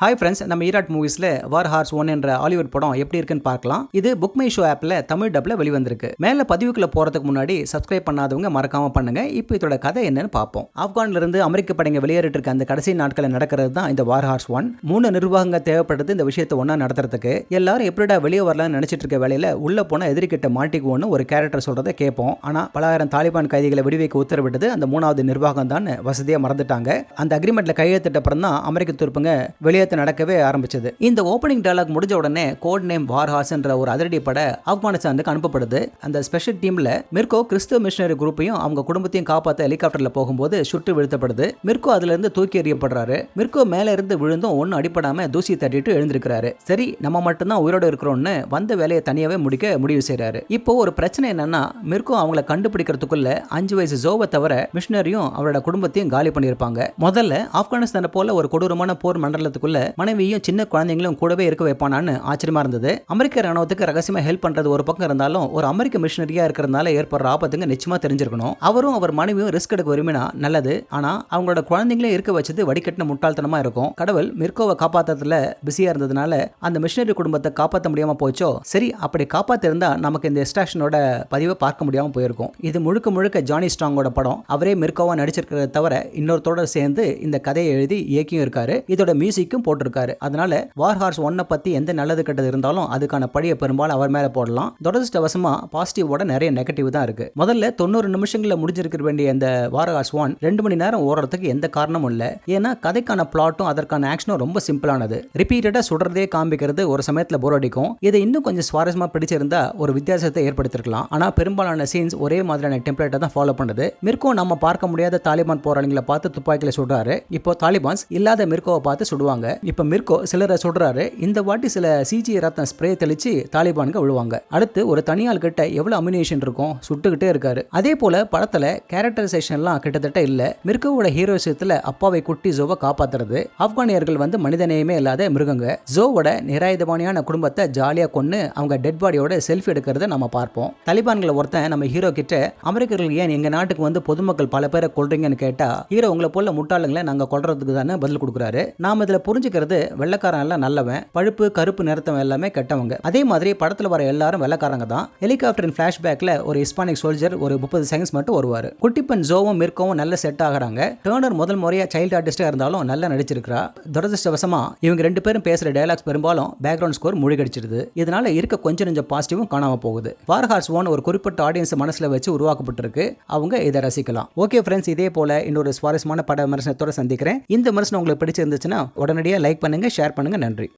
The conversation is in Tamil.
ஹாய் ஃப்ரெண்ட்ஸ், நம்ம ஈராட் மூவிஸ்ல வார் ஹார்ஸ் 1 என்ற ஹாலிவுட் படம் எப்படி இருக்குன்னு பார்க்கலாம். இது புக் மை ஷோ ஆப்ல தமிழ் டப்ல வெளிவந்திருக்கு. மேல பதிவுக்குள்ள போறதுக்கு முன்னாடி சப்ஸ்கிரைப் பண்ணாதவங்க மறக்காம பண்ணுங்க. இப்போ இதோட கதை என்னன்னு பார்ப்போம். ஆப்கான்ல இருந்து அமெரிக்க படைங்க வெளியேறிட்டு இருக்க அந்த கடைசி நாட்களில் நடக்கிறது தான் இந்த வார் ஹார்ஸ் 1. 3 நிர்வாகங்க தேவைப்படுது இந்த விஷயத்தை ஒண்ணா நடத்துறதுக்கு. எல்லாரும் எப்படிடா வெளியே வரலாம்னு நினைச்சிட்டு இருக்க வேலையில உள்ள போன எதிரிக்கிட்ட மாட்டிக்குவோன்னு ஒரு கேரக்டர் சொல்றதை கேட்போம். ஆனா பலாயிரம் தாலிபான் கைதிகளை விடுவிக்க உத்தரவிட்டது அந்த 3வது நிர்வாகம் தான் வசதியா மறந்துட்டாங்க. அந்த அக்ரிமெண்ட்ல கையெழுத்திட்ட அப்புறம் தான் அமெரிக்க துருப்புங்க வெளியே நடக்கவே ஆரம்பிச்சது. இந்த ஓபனிங் டயலாக் முடிஞ்ச உடனே கோட் நேம் வார் ஹார்ஸ் என்ற ஒரு அதிரடி பட ஆப்கானிஸ்தானுக்கு அனுப்பப்படுது. அந்த ஸ்பெஷல் டீம்ல மிர்கோ கிறிஸ்துவ மிஷனரி குரூப்பையும் அவங்க குடும்பத்தையும் காப்பாற்ற ஹெலிகாப்டர்ல போகும்போது சுட்டு வீழ்த்தப்படுது. மிர்கோ அதுல இருந்து தூக்கி எறியப்படுறாரு. மிர்கோ மேல இருந்து விழுந்தும் ஒன்னும் அடிப்படாம தூசி தட்டிட்டு எழுந்திருக்கிறாரு. சரி, நம்ம மட்டும்தான் உயிரோட இருக்கிறோம்னு வந்த வேலையை தனியாவே முடிக்க முடிவு செய்யறாரு. இப்போ ஒரு பிரச்சனை என்னன்னா, மிர்கோ அவங்கள கண்டுபிடிக்கிறதுக்குள்ள 5 வயசு ஜோவை தவிர மிஷனரியும் அவரோட குடும்பத்தையும் காலி பண்ணியிருப்பாங்க. முதல்ல ஆப்கானிஸ்தானை போல ஒரு கொடூரமான போர் மண்டலத்துக்குள்ள மனைவியும் சின்ன குழந்தைங்களும் கூடவே இருக்க வைப்பானான்னு ஆச்சரியமா இருந்தது. அமெரிக்க ராணுவத்துக்கு ரகசியமா ஹெல்ப் பண்றது ஒரு பக்கம் இருந்தாலும் ஒரு அமெரிக்க மிஷனரியா இருக்கிறதுனால ஏற்படுற ஆபத்துங்க நிச்சயமா தெரிஞ்சிருக்கணும். அவரும் அவர் மனைவியும் ரிஸ்க் எடுக்க விரும்பினா நல்லது. ஆனா அவங்களோட குழந்தைங்களே இருக்க வச்சது வடிகட்டின முட்டாள்தனமா இருக்கும். கடவுள் மிர்கோவை காப்பாத்துறதுல பிஸியா இருந்ததுனால அந்த மிஷனரி குடும்பத்தை காப்பாற்ற முடியாம போச்சோ. சரி, அப்படி காப்பாத்திருந்தா நமக்கு இந்த எக்ஸ்ட்ராக்ஷனோட பதிவை பார்க்க முடியாம போயிருக்கும். இது முழுக்க முழுக்க ஜானி ஸ்ட்ராங்கோட படம். அவரே மிர்கோவா நடிச்சிருக்கிறத தவிர இன்னொருத்தோட சேர்ந்து இந்த கதையை எழுதி இயக்கியும் இருக்காரு. இதோட மியூசிக்கும் போட்டிருக்காரு. அதனால வார் ஹார்ஸ் 1 பத்தி எந்த நல்லது கெட்டது இருந்தாலும் அதுக்கான படியை பெரும்பாலும் அவர் மேல போடலாம். துரதிர்ஷ்டவசமா பாசிட்டிவோட நிறைய நெகட்டிவ் தான் இருக்கு. முதல்ல 90 நிமிஷங்கள்ல முடிஞ்சிருக்க வேண்டிய இந்த வார் ஹார்ஸ் 1 2 மணி நேரம் ஓடுறதுக்கு எந்த காரணமும் இல்ல. ஏன்னா கதைக்கான பிளாட்டும் அதற்கான ஆக்ஷனும் ரொம்ப சிம்பிளானது. ரிப்பீட்டடா சுடுறதே காமிக்கிறது ஒரு சமயத்துல போர் அடிக்கும். இதை இன்னும் கொஞ்சம் சுவாரஸ்யமா பிடிச்சிருந்தா ஒரு வித்தியாசத்தை ஏற்படுத்திருக்கலாம். ஆனா பெரும்பாலான சீன்ஸ் ஒரே மாதிரியான டெம்ப்ளேட்டை தான் ஃபாலோ பண்ணுது. மிர்கோ நம்ம பார்க்க முடியாத தாலிபான் போராளிகளை பார்த்து துப்பாக்கில சுடுறாரு. இப்போ தாலிபான்ஸ் இல்லாத மிர்கோவை பார்த்து சுடுவாங்க. இப்ப மிர்கோ சிலரை சுடுறாரு. இந்த வாட்டி சில சிஜி ரத்ன ஸ்ப்ரே தெளிச்சு தாலிபானுக்கு விழுவாங்க. அடுத்து ஒரு தனியாள் கிட்ட எவ்வளவு அமினிஷன் இருக்கும், சுட்டுக்கிட்டே இருக்காரு. அதே போல படத்துல கேரக்டரைசேஷன்லாம் கிட்டத்தட்ட இல்ல. மிர்கோவோட ஹீரோயிசத்துல அப்பாவை குட்டி ஜோவை காப்பாத்துறது. ஆப்கானியர்கள் மனிதநேயமே இல்லாத மிருகங்க. ஜோவோட நிராயுதபாணியான குடும்பத்தை ஜாலியா கொன்னு அவங்க டெட் பாடியோட செல்ஃபி எடுக்கிறத நம்ம பார்ப்போம். தாலிபான்களை ஒருத்தன் நம்ம ஹீரோ கிட்ட அமெரிக்கர்கள் ஏன் எங்க நாட்டுக்கு வந்து பொதுமக்கள் பல பேரை கொல்றீங்கன்னு கேட்டா ஹீரோ உங்களை போல முட்டாளுங்களை நாங்க கொல்றதுக்கு தானே பதில் கொடுக்குறாரு. நாம இதுல புரிஞ்சுக்கிறது வெள்ளக்காரன் எல்லாம் நல்லவன், பழுப்பு கருப்பு நிறத்தவன் எல்லாமே கெட்டவங்க. அதே மாதிரி படத்துல வர எல்லாரும் வெள்ளக்காரங்க தான். ஹெலிகாப்டரின் பிளாஷ்பேக்ல ஒரு ஹிஸ்பானிக் சோல்ஜர் ஒரு 30 செகண்ட்ஸ் மட்டும் வருவாரு. குட்டிப்பன் ஜோவும் மிர்கோவும் நல்ல செட் ஆகுறாங்க. டர்னர் முதல் முறையா சைல்டு ஆர்டிஸ்டா இருந்தாலும் நல்லா நடிச்சிருக்கா. துரதிர்ஷ்டவசமா இவங்க 2 பேரும் பேசுற டயலாக்ஸ் பெரும்பாலும் பேக்ரவுண்ட் ஸ்கோர் முழுகடிச்சிருது. இதனால இருக்க கொஞ்சம் பாசிட்டிவும் காணாம போகுது. வார் ஹார்ஸ் 1 ஒரு குறிப்பிட்ட ஆடியன்ஸ் மனசுல வச்சு உருவாக்கப்பட்டிருக்கு. அவங்க இதை ரசிக்கலாம். ஓகே ஃப்ரெண்ட்ஸ், இதே போல இன்னொரு சுவாரஸ்யமான பட விமர்சனத்தோட சந்திக்கிறேன். இந்த விமர்சனம் உங்களுக்கு பிடிச்சிருந்துச்சுன்னா உடனடியாக லைக் பண்ணுங்க, ஷேர் பண்ணுங்க. நன்றி.